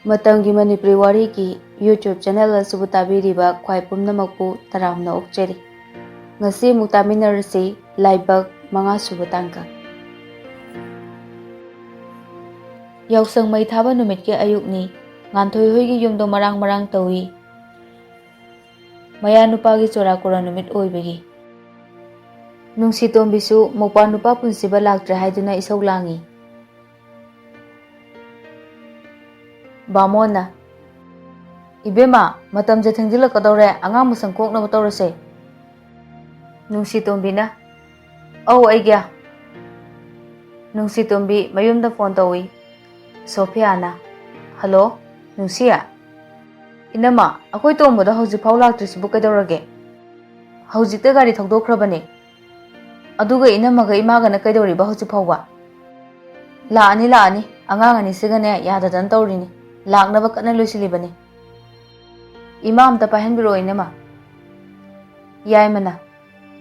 Matamgi Manipuri Wari ki YouTube channel asubu tabiriba khwai pumnamakpu taramna okcheri. Ngasi mutaminarasi Laibak manga subu tangka. Yausang mai thaba numit ke ayukni nganthoi hoigi yumdo marang tawi. Maya nupa gi chora kora numit oibegi. Nungsi tombisu mopa nupa punsiba laktre haiduna isau langi. Bamona Ibema matam je thengdila kadore anga musang kok na motorase. Nungsi tombina au aigya. Nungsi tombi mayumda phone tawi. Sofiana hello Nungsiya Inama akoi tomboda hauji phau laktrisibu kaidorage. Haujita gari thogdokhrabane. Aduga inamaga imaga na kaidoriba hauji phauba. Laani angang ani sigane yadadan tawrini. Laknaba kana loisilibane. Imam ta pahenbiro inama. Yaimana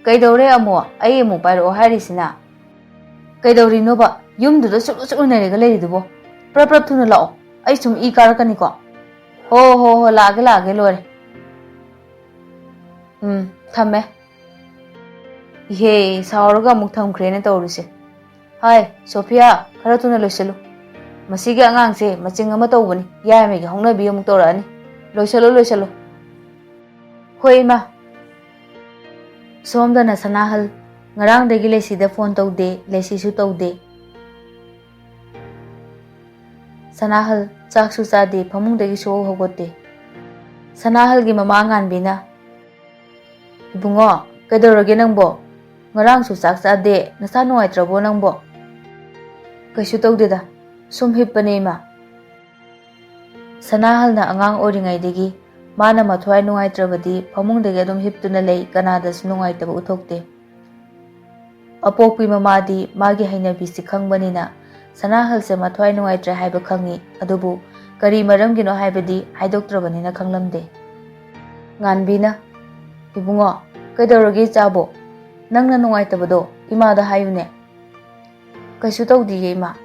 kaidore amo ai amo pairo harisina. Kaidori noba yumduda sulu nerega leridubo. Prap thuna lao. Ai sum I karakani ko. Ho lage lore. Thamme. Ye sauraga muk thamkhrene tawrise. Hai Sophia khara thuna loiselu. Masigi angangse maching ama tawbani yaimegi hongnabi amuk tawrani. Loiselu. Hoi ma. Somdana sanahal ngarang dagi lesida phone tawde lesisu tawde. Sanahal chaksu chade phamung dagi so hogote. Sanahal gi mama nganbina. Ibungo kaidorage nangbo ngarang su chak chade nasa nuaitrabo nangbo. Kaisu tawdeda sum hippane ma. Sanahal na angang oringai dagi mana mathwai nuaitrabadi phamung dagi adum hiptuna lei kanada su nuaitaba uthokte. Apokpi mamadi magi hainabi sikhangbani na Sanahal se mathwai nuaitre haiba khangi adubu kari maramgino haibadi haidoktrabani na khanglamde. Nganbina ibungo kaidorage chabo nangna nuaitabado imada hayune. Kaisu tawdiye ima.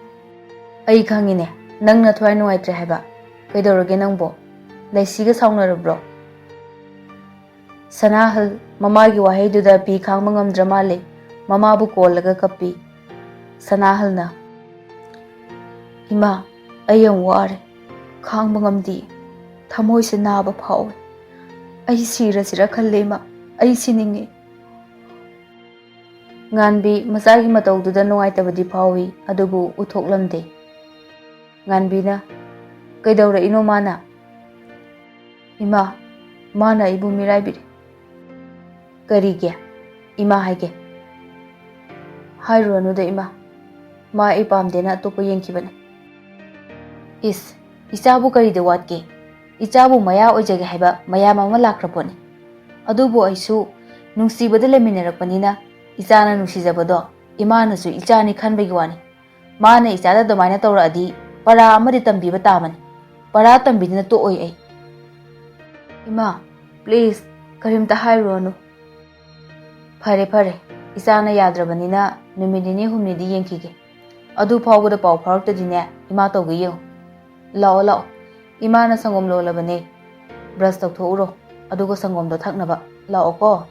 Ai khangine nangna thwai nuaitre haiba kaidorage nangbo laisiga saunarabro. Sanahal mamagi wahaiduda pi khangma ngamdra male mamabu kollaga kappi. Sanahal na Ima ayang ware khangba ngamdi thamoi se naba phawe. Ai sira khalle ma ai sininge. Nganbi masagi matawduda nuaitabadi phawi adubu uthoklamde. Nganbina kaidawra ino mana. Ima mana ibu miraibiri. Karige ima haige. Hairu anuda ima. Ma ipamdena atopa yengkibane. Ichabu karide watke. Ichabu maya oijage haiba maya mama lakrapone. Adubu aisu nungsibada leminarakpanina ichana nungsijabado imana su ichani khanbagi wani. Mana ichada domaina tawradi para amadi tambiba tamani. Para tambidina to oi ai. Ima please karimta hairu anu. Phare ichana yadrabanina numidini humnidi yengkige. Adu phawbada paw pharaktadine ima tawge yeng. Lao imana sangom lolabane brush tawthouro adugo sangom do thaknaba lao ko.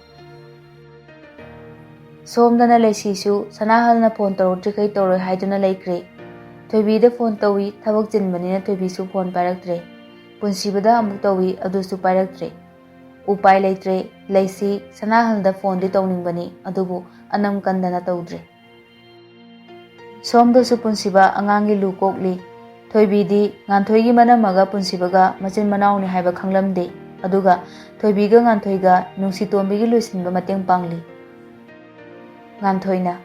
Somdana leisisu Sanahal na phone tawtri kai tawroi haiduna laikre. Thoibi da phone tawi thabak jinbanina thoibi su phone pairaktre. Punsibada amuk tawi adusu pairaktre. Upai leitre leisi Sanahal da phone di tawningbani adubu anam kandana tawdre. Somda su punsiba angangi lukokli. Thoibi di nganthoigi manamaga punsibaga machin manawni haiba khanglamde. Aduga thoibiga nganthoiga nungsi tombigi loisinba mateng pangli. Nganthoina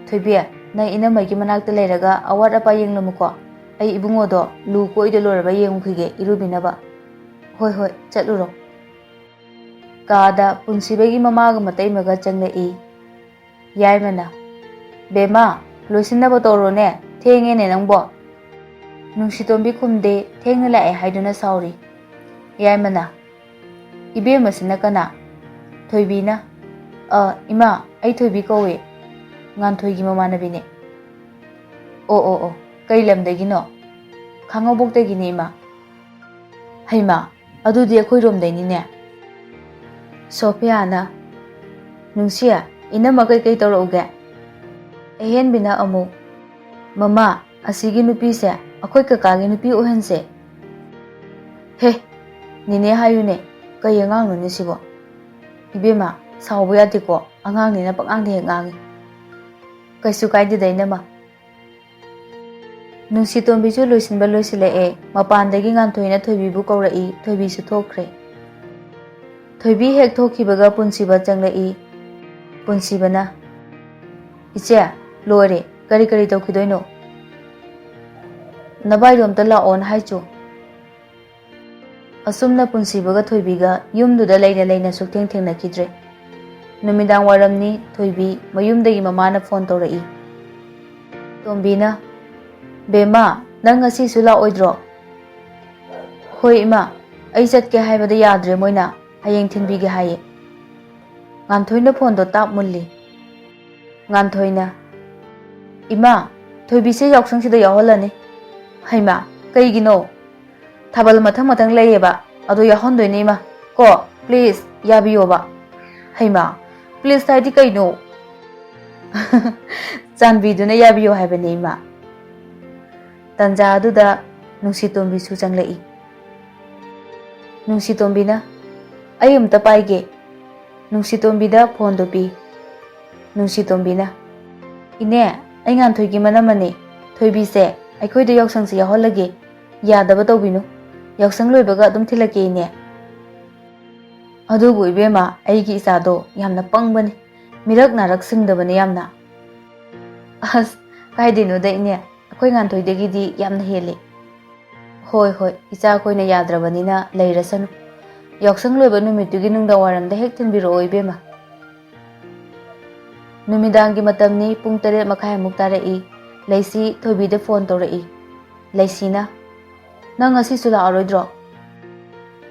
thoibia na inamaigi manakta leiraga awat apa yenglamuko. Ai ibungodo lu koide loraba yengukhige irubinaba. Hoi chatluro. Kada punsibagi mamaga mataimaga changlei. Yaimana Bema loisinaba torone thengene nangbo. Nungsi tombi kumde thengna lae haiduna sauri. Yaimana Ibema sina kana. Thoibina ima ai thoibi kowe. Nganthoigi mamanabine. O kai lamdagino. Khangobokdagini ima. Hayma, adudi akoiromdainine. Sophia Nungsia, inama kay tawrauge. Ehenbina amu. Mama, asigi nupi se, akoy kakagi nupi uhense. He, nine hayune, kay ngang nuni sibo. Ibema, saubo yatiko, angang nina pag-angdi ngangi. Kay sukay di dainama. Nungsi tombisu loisinba loisile mapandagi nganthoi na thoibibu kawrai, thoibisu thokre. Thoibi hek thokibaga punsiba changlai. Punsibana. Iche, loire, kari tawkidoino. Nabaidom tala on haichu. Asumna punsibaga thoibiga yumduda leina sukteng nakidre. Numidang waramni thoibi mayumdagi mamana phone tawrai. Tombina. Bema, nang ngasi sula oidro. Hoi ima, ai chatke haibada yadre moina, hayeng thinbige haye. Nganthoina phone do tap mulli. Nganthoina. Ima, thoibise yaksang sida yaholani. Haima, kaigino. Thabal mathang layeba, ado yahondoine ima. Ko, please, yabiyoba. Haima, please taidi kaino. Chanbiduna yabiyo haibani ima. Tanja aduda nungsi tombi su changlai. Nungsi tombi na ayum tapaige. Nungsi tombi da phone do pi. Nungsi tombi na ine ai ngan thoi gi manamani thoibi se aikoi da yaksang se yaholage yadaba tawbinu yaksang loibaga adum thilake ine. Adubu ibema aigi isado yamna pangbani mirak narak singdabani yamna. As kaidinu da ine akoy nganthoi yamna hele. Hoi, icha koina yadrabanina leirasanu. Yaksang loiba numitugi nungda waramda hek thinbiro ibema. Numidangi matamni pung 7:30 tarai. Laisi thoibida phone tawrai. Laisina, nang ngasi sula aroidro.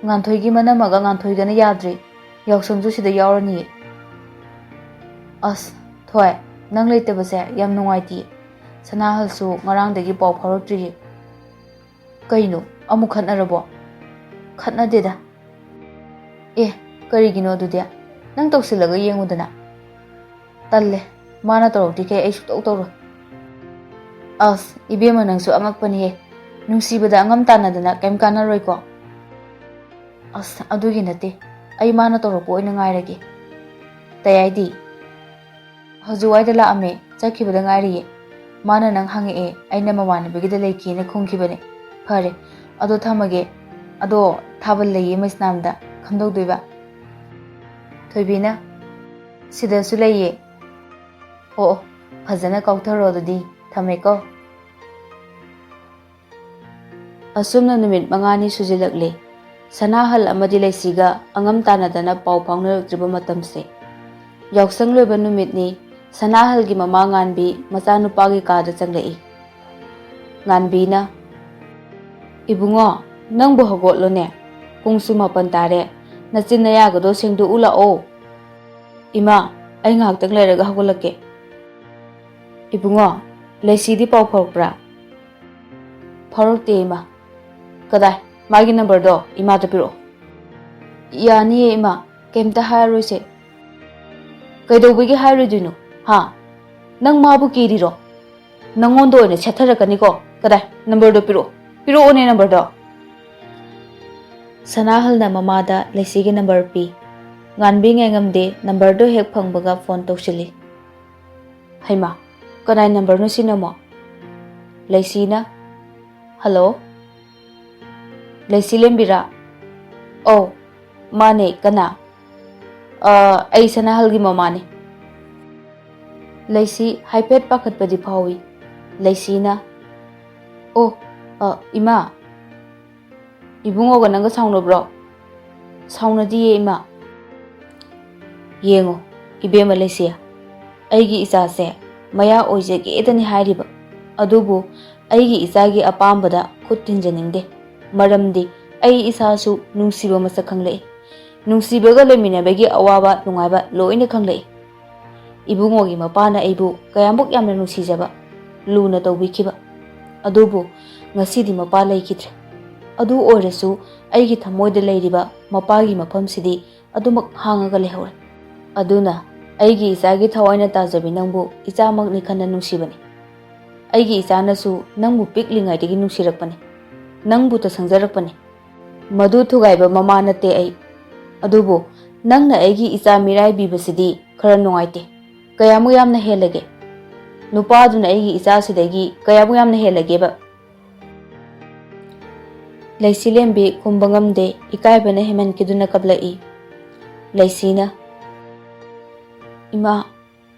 Nganthoigi manamaga nganthoigana yadri. Yaksangju sida yaurani. As, thoi, nang leitabase yam nungaiti. Sanahalsu ngarangdagi paw pharaktri. Kaino amu khatnarabo. Khatnadeda. Karigino adude nang tawsilaga yengudana. Talle mana tawrokti kay ai suk tawro. As ibema nangsu angakpani he. Nungsibada angam tanadana kaim kanaroi ko. As adugi nate ai mana tawroko oina ngairage. Tayaidi. Hajuwaida la ame chakibada ngairiye. Mana nang hange aina mamana bigida leiki ne khongkibane. Phare ado thamage ado thabal lei maisnamda khamdogdoiba. Thoibina sida sulaiye. Oh, phajana kautharo dudi thameko. Asumna numit mangani sujilakle. Sanahal amadi leisiga angam tanadana paw phaunaraktriba matamse. Yaksang loiba numitni Sanahal gi mama nganbi machanupagi kada changlai. Nganbi na Ibungo nang bu hagotlone pungsu 8 tare nachinna yagado sengdu ula o. Ima ai ngaktang leiraga hagolake. Ibungo leisidi paw phorpra. Phorokte ima. Kadai magi number do ima ta piro. Yani ima kemta haroise. Kaidobigi haroidino. Ha, nang mabu kiriro. Nangondo oine chetharakani ko. Kadai number do piro. Piro one number do. Sanahal na mamada leisigi number pi. Nganbi ngamde number do hek phangbaga phone tawsili. Haima, kanai number no sinamo. Leisina. Hello. Leisi lembira. Oh, mane kana. Ai Sanahal gi mamane. Laisi haipet pakhatpadi phawi. Laisina. Oh, ima. Ibungo ga nanga sauna bro. Sauna diye ima. Yengo, ibema laisia. Aigi isa se maya oijege edani hairiba. Adubu aigi isagi apambada khut tinjaningde. Maramdi ai isasu nungsiba masak khanglei. Nungsibaga leminabagi awaba nungaiba loina khanglei. Ibungogi mapana aibu kayamuk yamna nungsijaba luna tawbikiba. Adubu ngasidi mapa laikidre. ꯑꯗꯨ ꯑꯣꯏꯔꯁꯨ ꯑꯩꯒꯤ ꯊꯃꯣꯏꯗ ꯂꯩꯔꯤꯕ ꯃꯄꯥꯒꯤ ꯃꯐꯝꯁꯤꯗꯤ ꯑꯗꯨꯃꯛ ꯍꯥꯡꯉꯒ ꯂꯩꯍꯧꯔꯦ꯫ ꯑꯗꯨꯅ ꯑꯩꯒꯤ ꯏꯆꯥꯒꯤ ꯊꯋꯥꯏꯅ ꯇꯥꯖꯕꯤ ꯅꯪꯕꯨ ꯏꯆꯥꯃꯛꯅꯤ ꯈꯟꯅ ꯅꯨꯡꯁꯤꯕꯅꯤ꯫ ꯑꯩꯒꯤ ꯏꯆꯥꯅꯁꯨ ꯅꯪꯕꯨ ꯄꯤꯛꯂꯤꯉꯩꯗꯒꯤ ꯅꯨꯡꯁꯤꯔꯛꯄꯅꯤ, ꯅꯪꯕꯨ ꯇꯁꯪꯖꯔꯛꯄꯅꯤ꯫ ꯃꯗꯨ ꯊꯨꯒꯥꯏꯕ ꯃꯃꯥ ꯅꯠꯇꯦ ꯑꯩ꯫ ꯑꯗꯨꯕꯨ ꯅꯪꯅ ꯑꯩꯒꯤ ꯏꯆꯥ ꯃꯤꯔꯥꯏꯕꯤꯕꯁꯤꯗꯤ ꯈꯔ ꯅꯨꯡꯉꯥꯏꯇꯦ꯫ ꯀꯌꯥꯃꯨꯛ ꯌꯥꯝꯅ ꯍꯦꯜꯂꯒꯦ? ꯅꯨꯄꯥꯗꯨꯅ ꯑꯩꯒꯤ ꯏꯆꯥꯁꯤꯗꯒꯤ ꯀꯌꯥꯃꯨꯛ ꯌꯥꯝꯅ ꯍꯦꯜꯂꯒꯦꯕ? ꯂꯩꯁꯤꯂꯦꯝꯕꯤ ꯈꯨꯝꯕ ꯉꯝꯗꯦ, ꯏꯀꯥꯏꯕꯅ ꯍꯦꯃꯟꯈꯤꯗꯨꯅ ꯀꯞꯂꯛꯏ꯫ ꯂꯩꯁꯤꯅ, ꯏꯃꯥ,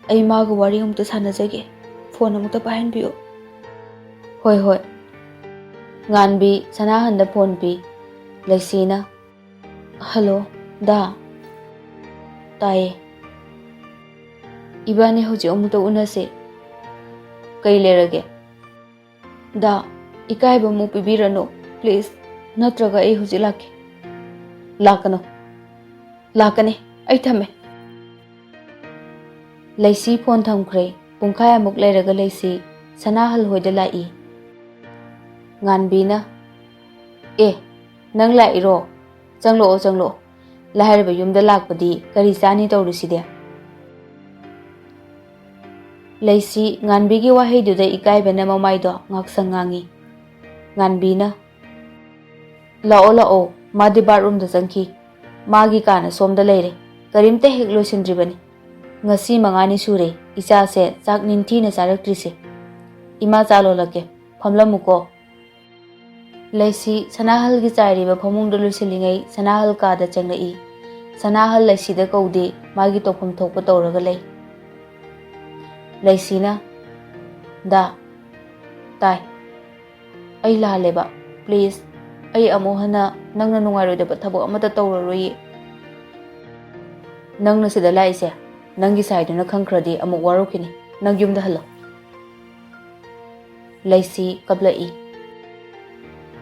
ꯑꯩ ꯃꯥꯒ ꯋꯥꯔꯤ ꯑꯃꯨꯛꯇ ꯁꯥꯟꯅꯖꯒꯦ, ꯐꯣꯟ ꯑꯃꯨꯛꯇ ꯄꯥꯏꯍꯟꯕꯤꯌꯨ꯫ ꯍꯣꯏ ꯍꯣꯏ꯫ ꯉꯥꯟꯕꯤ ꯁꯅꯥꯍꯟꯗ ꯐꯣꯟ ꯄꯤ꯫ ꯂꯩꯁꯤꯅ, ꯍꯜꯂꯣ ꯗꯥ꯫ ꯇꯥꯏꯌꯦ꯫ ꯏꯕꯥꯅꯤ ꯍꯧꯖꯤꯛ ꯑꯃꯨꯛꯇ ꯎꯅꯁꯦ꯫ ꯀꯩ ꯂꯩꯔꯒꯦ? ꯗꯥ, ꯏꯀꯥꯏꯕ ꯑꯃꯨꯛ ꯄꯤꯕꯤꯔꯅꯨ ꯄ꯭ꯂꯤꯖ, ꯅꯠꯇ꯭ꯔꯒ ꯑꯩ ꯍꯧꯖꯤꯛ ꯂꯥꯛꯀꯦ꯫ ꯂꯥꯛꯀꯅꯨ꯫ ꯂꯥꯛꯀꯅꯤ, ꯑꯩ ꯊꯝꯃꯦ꯫ ꯂꯩꯁꯤ ꯐꯣꯟ ꯊꯝꯈ꯭ꯔꯦ꯫ ꯄꯨꯡꯈꯥꯏ ꯑꯃꯨꯛ ꯂꯩꯔꯒ ꯂꯩꯁꯤ ꯁꯅꯥꯍꯜ ꯍꯣꯏꯗ ꯂꯥꯛꯏ꯫ ꯉꯥꯟꯕꯤꯅ, ꯑꯦ, ꯅꯪ ꯂꯥꯛꯏꯔꯣ? ꯆꯪꯂꯛꯑꯣ ꯆꯪꯂꯛꯑꯣ꯫ ꯂꯥꯏꯔꯕ ꯌꯨꯝꯗ ꯂꯥꯛꯄꯗꯤ ꯀꯔꯤ ꯆꯥꯅꯤ ꯇꯧꯔꯤꯁꯤꯗꯤ? ꯂꯩꯁꯤ ꯉꯥꯟꯕꯤꯒꯤ ꯋꯥꯍꯩꯗꯨꯗ ꯏꯀꯥꯏꯕꯅ ꯃꯃꯥꯏꯗꯣ ꯉꯥꯛꯁꯪ ꯉꯥꯡꯉꯤ꯫ ꯉꯥꯟꯕꯤꯅ, ꯂꯥꯛꯑꯣ ꯂꯥꯛꯑꯣ, ꯃꯥꯗꯤ ꯕꯥꯠꯔꯨꯝꯗ ꯆꯪꯈꯤ꯫ ꯃꯥꯒꯤ ꯀꯥꯅ ꯁꯣꯝꯗ ꯂꯩꯔꯦ, ꯀꯔꯤꯝꯇ ꯍꯦꯛ ꯂꯣꯏꯁꯤꯟꯗ꯭ꯔꯤꯕꯅꯤ꯫ ꯉꯁꯤ 5ꯅꯤ ꯁꯨꯔꯦ ꯏꯆꯥꯁꯦ ꯆꯥꯛ ꯅꯤꯡꯊꯤꯅ ꯆꯥꯔꯛꯇ꯭ꯔꯤꯁꯦ꯫ ꯏꯃꯥ ꯆꯥ ꯂꯣꯜꯂꯛꯀꯦ, ꯐꯝꯂꯝꯃꯨꯀꯣ꯫ ꯂꯩꯁꯤ ꯁꯅꯥꯍꯜꯒꯤ ꯆꯥꯏꯔꯤꯕ ꯐꯃꯨꯡꯗ ꯂꯣꯏꯁꯤꯜꯂꯤꯉꯩ ꯁꯅꯥꯍꯜ ꯀꯥꯗ ꯆꯪꯂꯛꯏ꯫ ꯁꯅꯥꯍꯜ ꯂꯩꯁꯤꯗ ꯀꯧꯗꯦ, ꯃꯥꯒꯤ ꯇꯧꯐꯝ ꯊꯣꯛꯄ ꯇꯧꯔꯒ ꯂꯩ꯫ ꯂꯩꯁꯤꯅ, ꯗꯥ, ꯇꯥꯏ, ꯑꯩ ꯂꯥꯜꯂꯦꯕ, ꯄ꯭ꯂꯤꯖ, ꯑꯩ ꯑꯃꯨꯛ ꯍꯟꯅ ꯅꯪꯅ ꯅꯨꯡꯉꯥꯏꯔꯣꯏꯗꯕ ꯊꯕꯛ ꯑꯃꯠꯇ ꯇꯧꯔꯔꯣꯏꯌꯦ꯫ ꯅꯪꯅ ꯁꯤꯗ ꯂꯥꯛꯏꯁꯦ ꯅꯪꯒꯤ ꯁꯥꯏꯗꯨꯅ ꯈꯪꯈ꯭ꯔꯗꯤ ꯑꯃꯨꯛ ꯋꯥꯔꯧꯈꯤꯅꯤ꯫ ꯅꯪ ꯌꯨꯝꯗ ꯍꯜꯂꯣ꯫ ꯂꯩꯁꯤ ꯀꯞꯂꯛꯏ꯫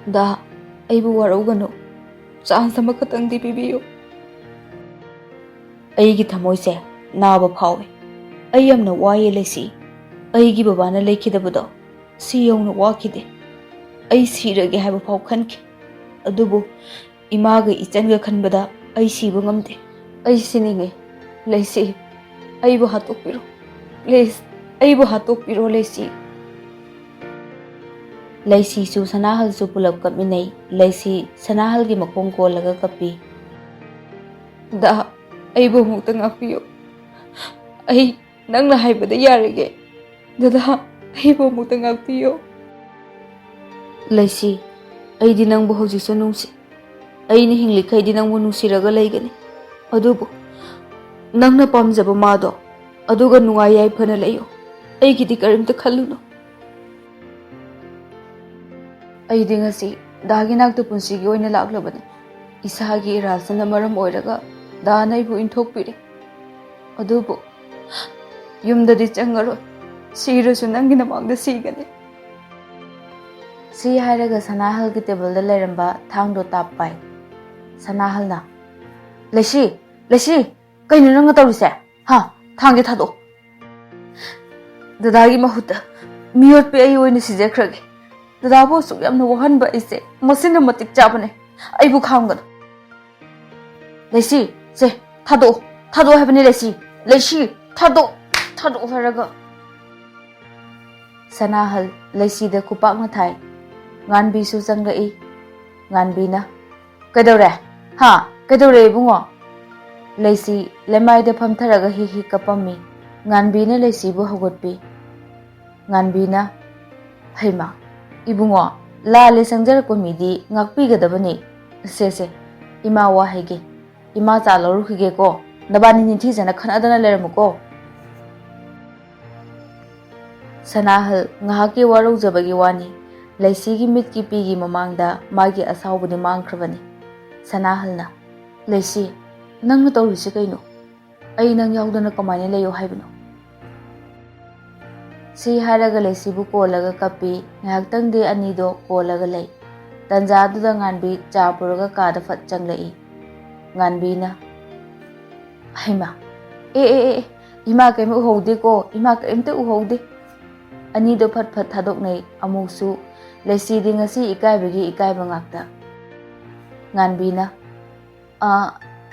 ꯗꯥ, ꯑꯩꯕꯨ ꯋꯥꯔꯧꯒꯅꯨ, ꯆꯥꯟꯁ ꯑꯃꯈꯛꯇꯪꯗꯤ ꯄꯤꯕꯤꯌꯨ꯫ ꯑꯩꯒꯤ ꯊꯃꯣꯏꯁꯦ ꯅꯥꯕ ꯐꯥꯎꯏ꯫ ꯑꯩ ꯌꯥꯝꯅ ꯋꯥꯏꯌꯦ ꯂꯩꯁꯤ꯫ ꯑꯩꯒꯤ ꯕꯕꯥꯅ ꯂꯩꯈꯤꯗꯕꯗꯣ ꯁꯤ ꯌꯧꯅ ꯋꯥꯈꯤꯗꯦ꯫ ꯑꯩ ꯁꯤꯔꯒꯦ ꯍꯥꯏꯕ ꯐꯥꯎ ꯈꯟꯈꯤ꯫ ꯑꯗꯨꯕꯨ ꯏꯃꯥꯒ ꯏꯆꯟꯒ ꯈꯟꯕꯗ ꯑꯩ ꯁꯤꯕ ꯉꯝꯗꯦ꯫ ꯑꯩ ꯁꯤꯅꯤꯡꯉꯦ ꯂꯩꯁꯤ, ꯑꯩꯕꯨ ꯍꯥꯠꯇꯣꯛꯄꯤꯔꯣ ꯄ꯭ꯂꯤꯖ, ꯑꯩꯕꯨ ꯍꯥꯠꯇꯣꯛꯄꯤꯔꯣ ꯂꯩꯁꯤ꯫ ꯂꯩꯁꯤꯁꯨ ꯁꯅꯥꯍꯜꯁꯨ ꯄꯨꯂꯞ ꯀꯞꯃꯤꯟꯅꯩ꯫ ꯂꯩꯁꯤ ꯁꯅꯥꯍꯜꯒꯤ ꯃꯈꯣꯡ ꯀꯣꯜꯂꯒ ꯀꯞꯄꯤ꯫ ꯗꯥ, ꯑꯩꯕꯨ ꯑꯃꯨꯛꯇ ꯉꯥꯛꯄꯤꯌꯨ꯫ ꯑꯩ ꯅꯪꯅ ꯍꯥꯏꯕꯗ ꯌꯥꯔꯒꯦ꯫ ꯗꯗꯥ, ꯑꯩꯕꯨ ꯑꯃꯨꯛꯇ ꯉꯥꯛꯄꯤꯌꯨ꯫ ꯂꯩꯁꯤ, ꯑꯩꯗꯤ ꯅꯪꯕꯨ ꯍꯧꯖꯤꯛꯁꯨ ꯅꯨꯡꯁꯤ꯫ ꯑꯩꯅ ꯍꯤꯡꯂꯤꯈꯩꯗꯤ ꯅꯪꯕꯨ ꯅꯨꯡꯁꯤꯔꯒ ꯂꯩꯒꯅꯤ꯫ ꯑꯗꯨꯕꯨ ꯅꯪꯅ ꯄꯥꯝꯖꯕ ꯃꯥꯗꯣ ꯑꯗꯨꯒ ꯅꯨꯡꯉꯥꯏ ꯌꯥꯏꯐꯅ ꯂꯩꯌꯨ꯫ ꯑꯩꯒꯤꯗꯤ ꯀꯔꯤꯝꯇ ꯈꯜꯂꯨꯅꯨ꯫ ꯑꯩꯗꯤ ꯉꯁꯤ ꯗꯥꯒꯤ ꯅꯥꯛꯇ ꯄꯨꯟꯁꯤꯒꯤ ꯑꯣꯏꯅ ꯂꯥꯛꯂꯕꯅꯤ꯫ ꯏꯁꯥꯒꯤ ꯏꯔꯥꯜꯁꯤꯅ ꯃꯔꯝ ꯑꯣꯏꯔꯒ ꯗꯥꯅ ꯑꯩꯕꯨ ꯏꯟꯊꯣꯛꯄꯤꯔꯦ꯫ ꯑꯗꯨꯕꯨ ꯌꯨꯝꯗꯗꯤ ꯆꯪꯉꯔꯣꯏ, ꯁꯤꯔꯁꯨ ꯅꯪꯒꯤ ꯅꯃꯥꯡꯗ ꯁꯤꯒꯅꯤ꯫ ꯁꯤ ꯍꯥꯏꯔꯒ ꯁꯅꯥꯍꯜꯒꯤ ꯇꯦꯕꯜꯗ ꯂꯩꯔꯝꯕ ꯊꯥꯡꯗꯣ ꯇꯥꯞ ꯄꯥꯏ꯫ ꯁꯅꯥꯍꯜꯅ, ꯂꯩꯁꯤ, ꯂꯩꯁꯤ, ꯀꯩꯅꯣ ꯅꯪꯅ ꯇꯧꯔꯤꯁꯦ? ꯍꯥ, ꯊꯥꯡꯁꯦ ꯊꯥꯗꯣꯛꯑꯣ꯫ ꯗꯗꯥꯒꯤ ꯃꯍꯨꯠꯇ ꯃꯤꯑꯣꯠꯄꯤ ꯑꯩ ꯑꯣꯏꯅ ꯁꯤꯖꯈ꯭ꯔꯒꯦ꯫ ꯗꯗꯥꯕꯨ ꯑꯁꯨꯛ ꯌꯥꯝꯅ ꯋꯥꯍꯟꯕ ꯑꯩꯁꯦ ꯃꯁꯤꯅ ꯃꯇꯤꯛ ꯆꯥꯕꯅꯦ꯫ ꯑꯩꯕꯨ ꯈꯥꯝꯒꯅꯨ꯫ ꯂꯩꯁꯤ, ꯁꯦ ꯊꯥꯗꯣꯛꯑꯣ, ꯊꯥꯗꯣꯛꯑꯣ ꯍꯥꯏꯕꯅꯤ ꯂꯩꯁꯤ, ꯂꯩꯁꯤ, ꯊꯥꯗꯣꯛꯑꯣ ꯍꯥꯏꯔꯒ꯫ ꯁꯅꯥꯍꯜ ꯂꯩꯁꯤꯗ ꯈꯨꯄꯥꯛꯅ ꯊꯥꯏ꯫ ꯉꯥꯟꯕꯤꯁꯨ ꯆꯪꯂꯛꯏ꯫ ꯉꯥꯟꯕꯤꯅ, ꯀꯩꯗꯧꯔꯦ? ꯍꯥ, ꯀꯩꯗꯧꯔꯦ ꯏꯕꯨꯡꯉꯣ? ꯂꯩꯁꯤ ꯂꯩꯃꯥꯏꯗ ꯐꯝꯊꯔꯒ ꯍꯤꯛ ꯍꯤꯛ ꯀꯞꯄꯝꯃꯤ꯫ ꯉꯥꯟꯕꯤꯅ ꯂꯩꯁꯤꯕꯨ ꯍꯧꯒꯠꯄꯤ꯫ ꯉꯥꯟꯕꯤꯅ, ꯍꯩꯃꯥ, ꯏꯕꯨꯡꯉꯣ, ꯂꯥꯜꯂꯦ ꯆꯪꯖꯔꯛꯄ ꯃꯤꯗꯤ ꯉꯥꯛꯄꯤꯒꯗꯕꯅꯤ꯫ ꯁꯦ, ꯏꯃꯥ ꯋꯥ ꯍꯥꯏꯒꯦ꯫ ꯏꯃꯥ ꯆꯥ ꯂꯧꯔꯨꯈꯤꯒꯦꯀꯣ꯫ ꯅꯕꯥꯅꯤ ꯅꯤꯡꯊꯤꯖꯅ ꯈꯠꯅꯗꯅ ꯂꯩꯔꯝꯃꯨꯀꯣ꯫ ꯁꯅꯥꯍꯜ ꯉꯥꯏꯍꯥꯛꯀꯤ ꯋꯥꯔꯧꯖꯕꯒꯤ ꯋꯥꯅꯤ꯫ ꯂꯩꯁꯤꯒꯤ ꯃꯤꯠꯀꯤ ꯄꯤꯒꯤ ꯃꯃꯥꯡꯗ ꯃꯥꯒꯤ ꯑꯁꯥꯎꯕꯗꯤ ꯃꯥꯡꯈ꯭ꯔꯕꯅꯤ꯫ ꯁꯅꯥꯍꯜꯅ, ꯂꯩꯁꯤ, ꯅꯪꯅ ꯇꯧꯔꯤꯁꯤ ꯀꯩꯅꯣ? ꯑꯩ ꯅꯪ ꯌꯥꯎꯗꯅ ꯀꯃꯥꯏꯅ ꯂꯩꯌꯣ ꯍꯥꯏꯕꯅꯣ? ꯁꯤ ꯍꯥꯏꯔꯒ ꯂꯩꯁꯤꯕꯨ ꯀꯣꯜꯂꯒ ꯀꯞꯄꯤ꯫ ꯉꯥꯏꯍꯥꯛꯇꯪꯗꯤ ꯑꯅꯤꯗꯣ ꯀꯣꯜꯂꯒ ꯂꯩ꯫ ꯇꯟꯖꯥꯗꯨꯗ ꯉꯥꯟꯕꯤ ꯆꯥ ꯄꯨꯔꯒ ꯀꯥꯗ ꯐꯠ ꯆꯪꯂꯛꯏ꯫ ꯉꯥꯟꯕꯤꯅ, ꯍꯩꯃꯥ, ꯑꯦ, ꯏꯃꯥ ꯀꯔꯤꯝ ꯎꯍꯧꯗꯦꯀꯣ, ꯏꯃꯥ ꯀꯔꯤꯝꯇ ꯎꯍꯧꯗꯦ꯫ ꯑꯅꯤꯗꯣ ꯐꯠ ꯐꯠ ꯊꯥꯗꯣꯛꯅꯩ꯫ ꯑꯃꯨꯛꯁꯨ ꯂꯩꯁꯤꯗꯤ ꯉꯁꯤ ꯏꯀꯥꯏꯕꯒꯤ ꯏꯀꯥꯏꯕ ꯉꯥꯛꯇ꯫ Nganbina,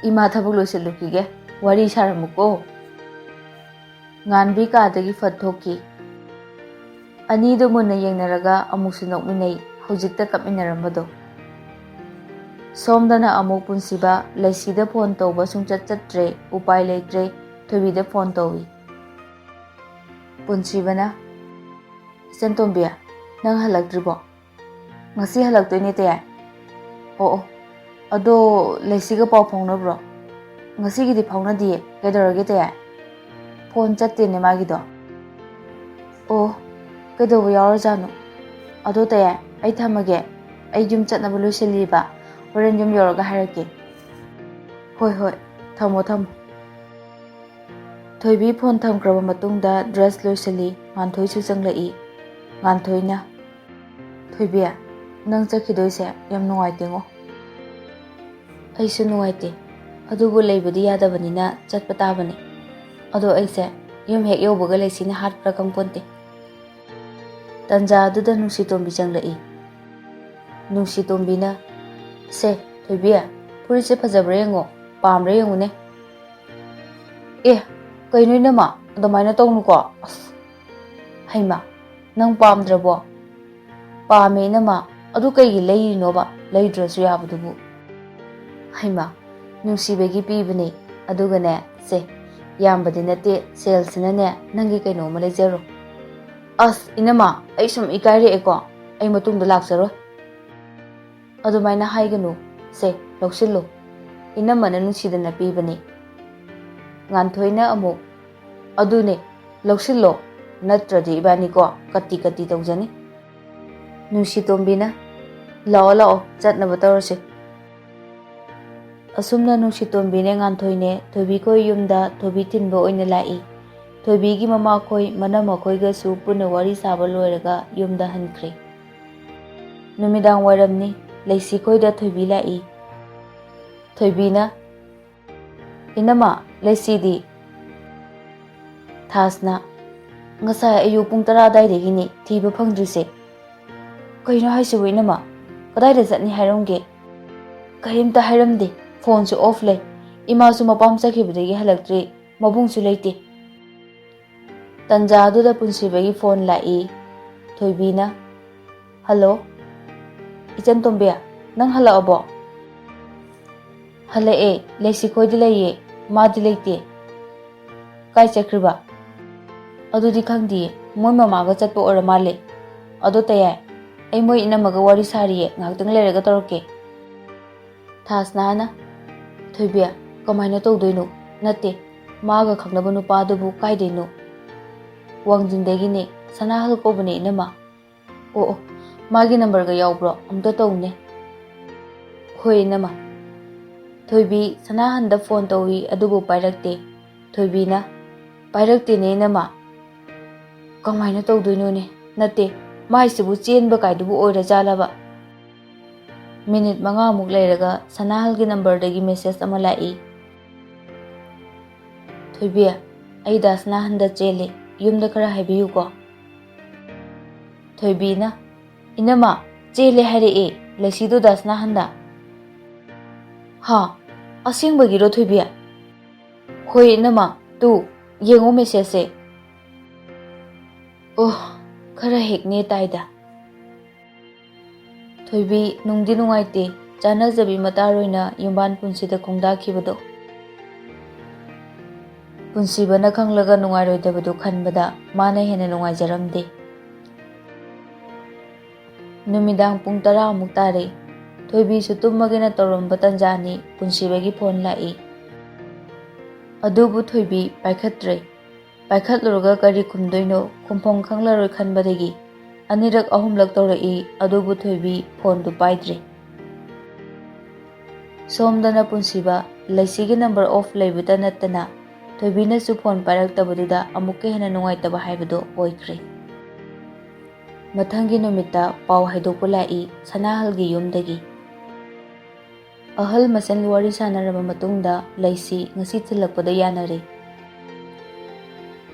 ima thabuk loisilukige, wari saramuko. Nganbi kadagi fathoki. Anido muna yengnaraga amusu nokminay, hujikta kapminaramado. Somdana amuk punsiba, laisida phone tawba sungchat chatre, upay leitre, Thoibida phone tawi. Punsibana, Isan Tombia, nang halagdribo. Ngasi halagdoy tayay. Oo, ado laisiga paw phongnabro. Ngasi gidi phongnadiye, kaidorage tayay. Phone chattene magido. Oh, kaidoba yawarjano. Ado tayay, ay thamage, ay yum chatnaba loisiliba, horen yum yoraga harake. Hoi, thamo. Thoibi phone thamkraba matungda dress loisali, Nganthoi su changlai. Nganthoi na. Thoibia, nang chakhidoise yam nungaitengo. Aisu nungaite. Adubu leibadi yadabanina chatpa tabane. Ado aise yum hek yobaga laisina hatpra kangponte. Tanja aduda Nungsitombi changlai. Nungsitombina, se Thoibia, purise phajabra yengo, pamra yengune. Kainoy nama, adamay tawnu ko. Hayma, nang pamdrabo. Pame nama, adu kaigi leirino ba, leidrasu yabadubu. Hayma, Nungsibagi pibane, adugane, se, yambadi nate, salesina nangi kaino malejero. Inama, ay sum ikairi eko, ay matungda laksaro. Adumay na haiganu, se, loksilo. Inama na Nungsidana pibane. Nganthoi na amuk, adune, loksilo, natradi ibani ko, kati tawjani. Nungsitombina, lao, chatnaba tawrase. Asumna Nungsitombine Nganthoine, Thoibi koi yumda, Thoibi tinba oina lai. Thoibigi mama koi, manama koi gasu, puna wari saba loiraga, yumda hankre. Numidang waramni, laisi koi da Thoibi lai. Thoibina, inama, laisidi. Thasna, ngasay ayu pung 10 daidagini, thiba phangdrise. Kaino haisibu inama, kadayda chatni hairomge. Karimta hairamde, phone su off lay. Ima su mapam chakhibadagi halaktre, mabung su leite. Tanja aduda punsibagi phone lai. Thoibina, hello. Isan Tombia, nang halaabo. Halae, laisi koidi laiye, madi leite. Kai chakriba. Adudi khangdi, moi mamaga chatpa oramale. Ado tayay, ay moi inamaga wari sariye, ngaktang leraga toroke. Thasna, Thoibia, kamaina tawdoino, nate, maga khangnaba nupadubu kaidaino. Wangjingdagine, sanahal kobane inama. Oo, magi number ga yawbro, amta tawne. Hoi inama. Thoibi sanahanda phone tawi adubu pairakte. Thoibina, pairakte ne inama. Kamaina tawdoino ne, nate, maisibu chenba kaidubu oira jalaba. Minute 5 muk leiraga sanahalgi number dagi message ama lai. Thoibia, ai da sanahanda chele, yumda khara haibiyu ko. Thoibina, inama, chele haire laisido da sanahanda. Ha, asengbagiro Thoibia. Hoi inama, tu, yengo message. Oh, khara hekne taida. Thoibi nungdi nungaite, chanajabi mataroina yumban punsida khongdakhibado. Punsibana khanglaga nungairoidabadu khanbada mana hena nungaijaramde. Numidang pung 10 muk tare, Thoibi su tummagena toromba tanjani punsibagi phone lai. Adubu Thoibi paikhatre. Paikhatlurga kari khumdoino khumphong khanglaroi khanbadagi. Anirak ahumlak tawrai adubu Thoibi phone du paidre. Somdana punsiba laisigi number off laibuta nattana Thoibina su phone paraktabaduda amukke hena nungaitaba haibado oikre. Mathangi numita paw haidokpa lai sanahalgi yumdagi. Ahal masan wari sanaraba matungda laisi ngasi thilakpada yanare.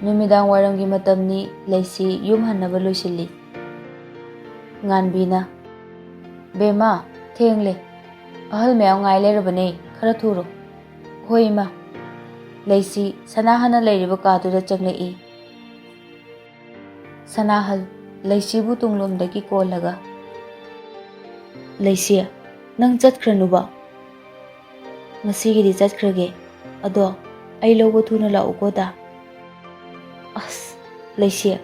Numidang waramgi matamni laisi yum hannaba loisili. Nganbina, Bema, thengle. ꯑꯍꯜ ꯃꯌꯥꯝ ꯉꯥꯏ ꯂꯩꯔꯕꯅꯦ, ꯈꯔ ꯊꯨꯔꯣ꯫ ꯍꯣꯏ ꯏꯃꯥ꯫ ꯂꯩꯁꯤ ꯁꯅꯥꯍꯜꯅ ꯂꯩꯔꯤꯕ ꯀꯥꯗꯨꯗ ꯆꯪꯂꯛꯏ꯫ ꯁꯅꯥꯍꯜ ꯂꯩꯁꯤꯕꯨ ꯇꯨꯡꯂꯣꯝꯗꯒꯤ ꯀꯣꯜꯂꯒ, ꯂꯩꯁꯤ, ꯅꯪ ꯆꯠꯈ꯭ꯔꯅꯨꯕ꯫ ꯉꯁꯤꯒꯤꯗꯤ ꯆꯠꯈ꯭ꯔꯒꯦ, ꯑꯗꯣ ꯑꯩ ꯂꯧꯕ ꯊꯨꯅ ꯂꯥꯛꯎꯀꯣ ꯗꯥ꯫ ꯑꯁ, ꯂꯩꯁꯤ,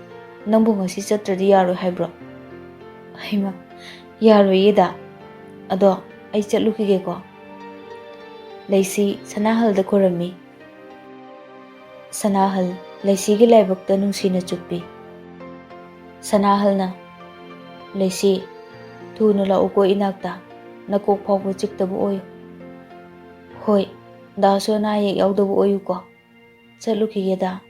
ꯅꯪꯕꯨ ꯉꯁꯤ ꯆꯠꯇ꯭ꯔꯗꯤ ꯌꯥꯔꯣꯏ ꯍꯥꯏꯕ꯭ꯔꯣ? ꯍꯩꯃꯥ, ꯌꯥꯔꯣꯏꯌꯦ ꯗꯥ, ꯑꯗꯣ ꯑꯩ ꯆꯠꯂꯨꯈꯤꯒꯦꯀꯣ꯫ ꯂꯩꯁꯤ ꯁꯅꯥꯍꯜꯗ ꯈꯨꯔꯝꯃꯤ꯫ ꯁꯅꯥꯍꯜ ꯂꯩꯁꯤꯒꯤ ꯂꯥꯏꯕꯛꯇ ꯅꯨꯡꯁꯤꯅ ꯆꯨꯞꯄꯤ꯫ ꯁꯅꯥꯍꯜꯅ, ꯂꯩꯁꯤ, ꯊꯨꯅ ꯂꯥꯛꯎꯀꯣ ꯏꯅꯥꯛꯇ, ꯅꯀꯣꯛ ꯐꯥꯎꯕ ꯆꯤꯛꯇꯕ ꯑꯣꯏꯌꯨ꯫ ꯍꯣꯏ, ꯗꯥꯁꯨ ꯑꯅꯥ ꯑꯌꯦꯛ ꯌꯥꯎꯗꯕ ꯑꯣꯏꯌꯨꯀꯣ꯫ ꯆꯠꯂꯨꯈꯤꯒꯦ ꯗꯥ꯫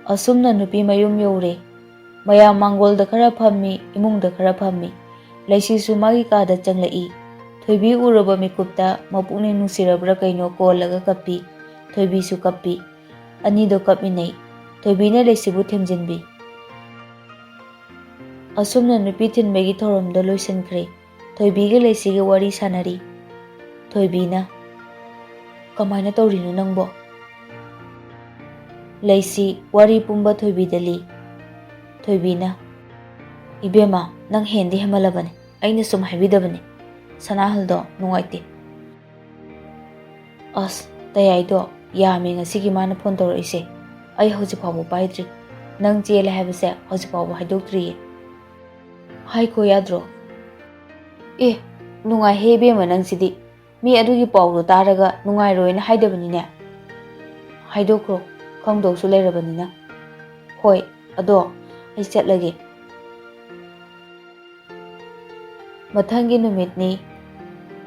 ꯑꯁꯨꯝꯅ ꯅꯨꯄꯤ ꯃꯌꯨꯝ ꯌꯧꯔꯦ꯫ ꯃꯌꯥꯝ ꯃꯥꯡꯒꯣꯜꯗ ꯈꯔ ꯐꯝꯃꯤ, ꯏꯃꯨꯡꯗ ꯈꯔ ꯐꯝꯃꯤ꯫ ꯂꯩꯁꯤꯁꯨ ꯃꯥꯒꯤ ꯀꯥꯗ ꯆꯪꯂꯛꯏ꯫ ꯊꯣꯏꯕꯤ ꯎꯔꯕ ꯃꯤꯀꯨꯞꯇ ꯃꯄꯨꯛꯅꯤꯡ ꯅꯨꯡꯁꯤꯔꯕ꯭ꯔꯥ ꯀꯩꯅꯣ ꯀꯣꯜꯂꯒ ꯀꯞꯄꯤ꯫ ꯊꯣꯏꯕꯤꯁꯨ ꯀꯞꯄꯤ꯫ ꯑꯅꯤꯗꯣ ꯀꯞꯃꯤꯟꯅꯩ꯫ ꯊꯣꯏꯕꯤꯅ ꯂꯩꯁꯤꯕꯨ ꯊꯦꯝꯖꯤꯟꯕꯤ꯫ ꯑꯁꯨꯝꯅ ꯅꯨꯄꯤ ꯊꯤꯟꯕꯒꯤ ꯊꯧꯔꯝꯗꯣ ꯂꯣꯏꯁꯤꯟꯈ꯭ꯔꯦ꯫ ꯊꯣꯏꯕꯤꯒ ꯂꯩꯁꯤꯒ ꯋꯥꯔꯤ ꯁꯥꯟꯅꯔꯤ꯫ ꯊꯣꯏꯕꯤꯅ, ꯀꯃꯥꯏꯅ ꯇꯧꯔꯤꯅꯣ ꯅꯪꯕꯣ? ꯂꯩꯁꯤ ꯋꯥꯔꯤ ꯄꯨꯝꯕ ꯊꯣꯏꯕꯤꯗ ꯂꯤ꯫ ꯊꯣꯏꯕꯤꯅ, ꯏꯕꯦꯝꯃ, ꯅꯪ ꯍꯦꯟꯗꯤ ꯍꯦꯟꯃꯜꯂꯕꯅꯤ, ꯑꯩꯅ ꯁꯨꯝ ꯍꯥꯏꯕꯤꯗꯕꯅꯤ꯫ ꯁꯅꯥꯍꯜꯗꯣ ꯅꯨꯡꯉꯥꯏꯇꯦ꯫ ꯑꯁ, ꯇꯌꯥꯏꯗꯣ ꯌꯥꯝꯃꯦ ꯉꯁꯤꯒꯤ ꯃꯥꯅ ꯐꯣꯟ ꯇꯧꯔꯛꯏꯁꯦ꯫ ꯑꯩ ꯍꯧꯖꯤꯛ ꯐꯥꯎꯕ ꯄꯥꯏꯗ꯭ꯔꯤ꯫ ꯅꯪ ꯆꯦꯜꯂꯦ ꯍꯥꯏꯕꯁꯦ ꯍꯧꯖꯤꯛ ꯐꯥꯎꯕ ꯍꯥꯏꯗꯣꯛꯇ꯭ꯔꯤꯌꯦ꯫ ꯍꯥꯏꯈꯣ ꯌꯥꯗ꯭ꯔꯣ? ꯑꯦ, ꯅꯨꯡꯉꯥꯏꯍꯦ ꯏꯕꯦꯝꯃ ꯅꯪꯁꯤꯗꯤ꯫ ꯃꯤ ꯑꯗꯨꯒꯤ ꯄꯥꯎꯗꯣ ꯇꯥꯔꯒ ꯅꯨꯡꯉꯥꯏꯔꯣꯏꯅ ꯍꯥꯏꯗꯕꯅꯤꯅꯦ꯫ ꯍꯥꯏꯗꯣꯛꯈ꯭ꯔꯣ, ꯈꯪꯗꯧꯁꯨ ꯂꯩꯔꯕꯅꯤꯅ꯫ ꯍꯣꯏ, ꯑꯗꯣ ꯑꯩ ꯆꯠꯂꯒꯦ꯫ ꯃꯊꯪꯒꯤ ꯅꯨꯃꯤꯠꯅꯤ꯫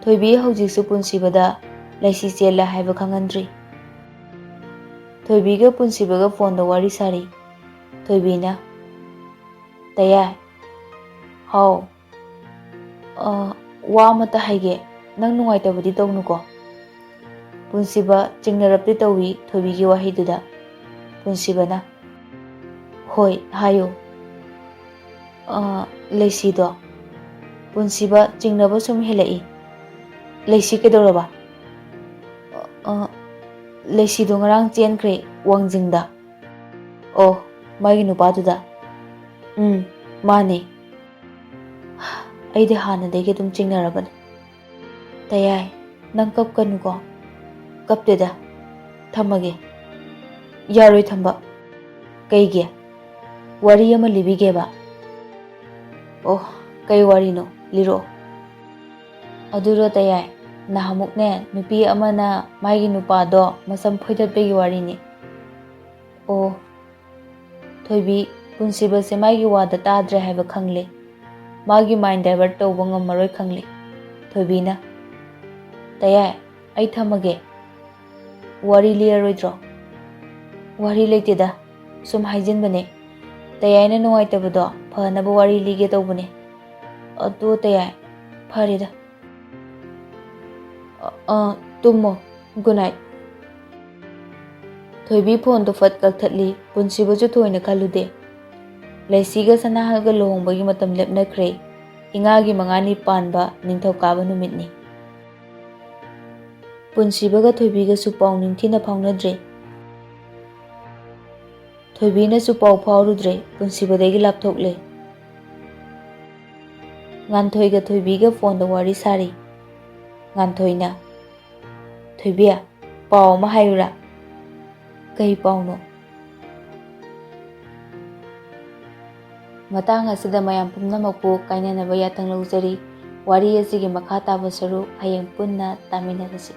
ꯊꯣꯏꯕꯤ ꯍꯧꯖꯤꯛꯁꯨ ꯄꯨꯟꯁꯤꯕꯗ ꯂꯩꯁꯤ ꯆꯦꯜꯂꯦ ꯍꯥꯏꯕ ꯈꯪꯍꯟꯗ꯭ꯔꯤ꯫ ꯊꯣꯏꯕꯤꯒ ꯄꯨꯟꯁꯤꯕꯒ ꯐꯣꯟꯗ ꯋꯥꯔꯤ ꯁꯥꯔꯤ꯫ ꯊꯣꯏꯕꯤꯅ, ꯇꯌꯥꯏ, ꯍꯥꯎ, ꯋꯥ ꯑꯃꯇ ꯍꯥꯏꯒꯦ, ꯅꯪ ꯅꯨꯡꯉꯥꯏꯇꯕꯗꯤ ꯇꯧꯅꯨꯀꯣ꯫ ꯄꯨꯟꯁꯤꯕ ꯆꯤꯡꯅꯔꯞꯇꯤ ꯇꯧꯏ ꯊꯣꯏꯕꯤꯒꯤ ꯋꯥꯍꯩꯗꯨꯗ꯫ ꯄꯨꯟꯁꯤꯕꯅ, ꯍꯣꯏ ꯍꯥꯏꯌꯨ꯫ ꯂꯩꯁꯤꯗꯣ꯫ ꯄꯨꯟꯁꯤꯕ ꯆꯤꯡꯅꯕ ꯁꯨꯝ ꯍꯦꯜꯂꯛꯏ꯫ ꯂꯩꯁꯤ ꯀꯩꯗꯧꯔꯕ? ꯂꯩꯁꯤꯗꯣ ꯉꯔꯥꯡ ꯆꯦꯟꯈ꯭ꯔꯦ ꯋꯥꯡꯖꯤꯡꯗ꯫ ꯑꯣ, ꯃꯥꯒꯤ ꯅꯨꯄꯥꯗꯨꯗ? ꯃꯥꯅꯦ꯫ ꯑꯩꯗꯤ ꯍꯥꯟꯅꯗꯒꯤ ꯑꯗꯨꯝ ꯆꯤꯡꯅꯔꯕꯅꯦ꯫ ꯇꯌꯥꯏ, ꯅꯪ ꯀꯞꯀꯅꯨꯀꯣ꯫ ꯀꯞꯇꯦꯗ, ꯊꯝꯃꯒꯦ꯫ ꯌꯥꯔꯣꯏ ꯊꯝꯕ꯫ ꯀꯩꯒꯤ? ꯋꯥꯔꯤ ꯑꯃ ꯂꯤꯕꯤꯒꯦꯕ꯫ ꯑꯣ, ꯀꯩ ꯋꯥꯔꯤꯅꯣ? ꯂꯤꯔꯛꯑꯣ꯫ ꯑꯗꯨꯔꯣ ꯇꯌꯥꯏ, ꯅꯍꯥꯟꯃꯨꯛꯅꯦ ꯅꯨꯄꯤ ꯑꯃꯅ ꯃꯥꯒꯤ ꯅꯨꯄꯥꯗꯣ ꯃꯁꯝ ꯐꯣꯏꯗꯠꯄꯒꯤ ꯋꯥꯔꯤꯅꯤ꯫ ꯑꯣ꯫ ꯊꯣꯏꯕꯤ, ꯄꯨꯟꯁꯤꯕꯁꯦ ꯃꯥꯒꯤ ꯋꯥꯗ ꯇꯥꯗ꯭ꯔꯦ ꯍꯥꯏꯕ ꯈꯪꯂꯦ꯫ ꯃꯥꯒꯤ ꯃꯥꯏꯟ ꯗꯥꯏꯚꯔꯠ ꯇꯧꯕ ꯉꯝꯃꯔꯣꯏ ꯈꯪꯂꯦ꯫ ꯊꯣꯏꯕꯤꯅ, ꯇꯌꯥꯏ, ꯑꯩ ꯊꯝꯃꯒꯦ꯫ ꯋꯥꯔꯤ ꯂꯤꯔꯔꯣꯏꯗ꯭ꯔꯣ? ꯋꯥꯔꯤ ꯂꯩꯇꯦꯗ, ꯁꯨꯝ ꯍꯥꯏꯖꯤꯟꯕꯅꯦ꯫ ꯇꯌꯥꯏꯅ ꯅꯨꯡꯉꯥꯏꯇꯕꯗꯣ ꯐꯅꯕ ꯋꯥꯔꯤ ꯂꯤꯒꯦ ꯇꯧꯕꯅꯦ꯫ ꯑꯗꯣ ꯇꯌꯥꯏ, ꯐꯔꯦꯗ꯫ ꯇꯨꯝꯃꯣ, ꯒꯨꯗ ꯅꯥꯏꯠ꯫ ꯊꯣꯏꯕꯤ ꯐꯣꯟꯗꯣ ꯐꯠ ꯀꯛꯊꯠꯂꯤ꯫ ꯄꯨꯟꯁꯤꯕꯁꯨ ꯊꯣꯏꯅ ꯈꯜꯂꯨꯗꯦ꯫ ꯂꯩꯁꯤꯒ ꯁꯅꯥꯍꯜꯒ ꯂꯨꯍꯣꯡꯕꯒꯤ ꯃꯇꯝ ꯂꯦꯞꯅꯈ꯭ꯔꯦ꯫ ꯏꯉꯥꯒꯤ 5ꯅꯤ ꯄꯥꯟꯕ ꯅꯤꯡꯊꯧꯀꯥꯕ ꯅꯨꯃꯤꯠꯅꯤ꯫ ꯄꯨꯟꯁꯤꯕꯒ ꯊꯣꯏꯕꯤꯒꯁꯨ ꯄꯥꯎ ꯅꯤꯡꯊꯤꯅ ꯐꯥꯎꯅꯗ꯭ꯔꯦ꯫ ꯊꯣꯏꯕꯤꯅꯁꯨ ꯄꯥꯎ ꯐꯥꯎꯔꯨꯗ꯭ꯔꯦ, ꯄꯨꯟꯁꯤꯕꯗꯒꯤ ꯂꯥꯞꯊꯣꯛꯂꯦ꯫ ꯉꯥꯟꯊꯣꯏꯒ ꯊꯣꯏꯕꯤꯒ ꯐꯣꯟꯗ ꯋꯥꯔꯤ ꯁꯥꯔꯤ꯫ ꯉꯥꯟꯊꯣꯏꯅ, ꯊꯣꯏꯕꯤ, ꯄꯥꯎ ꯑꯃ ꯍꯥꯏꯌꯨꯔꯥ? ꯀꯩ ꯄꯥꯎꯅꯣ? ꯃꯇꯥꯡ ꯑꯁꯤꯗ ꯃꯌꯥꯝ ꯄꯨꯝꯅꯃꯛꯄꯨ ꯀꯥꯏꯅꯅꯕ ꯌꯥꯊꯪ ꯂꯧꯖꯔꯤ꯫ ꯋꯥꯔꯤ ꯑꯁꯤꯒꯤ ꯃꯈꯥ ꯇꯥꯕ ꯁꯔꯨꯛ ꯍꯌꯦꯡ ꯄꯨꯟꯅ ꯇꯥꯃꯤꯟꯅꯔꯁꯤ꯫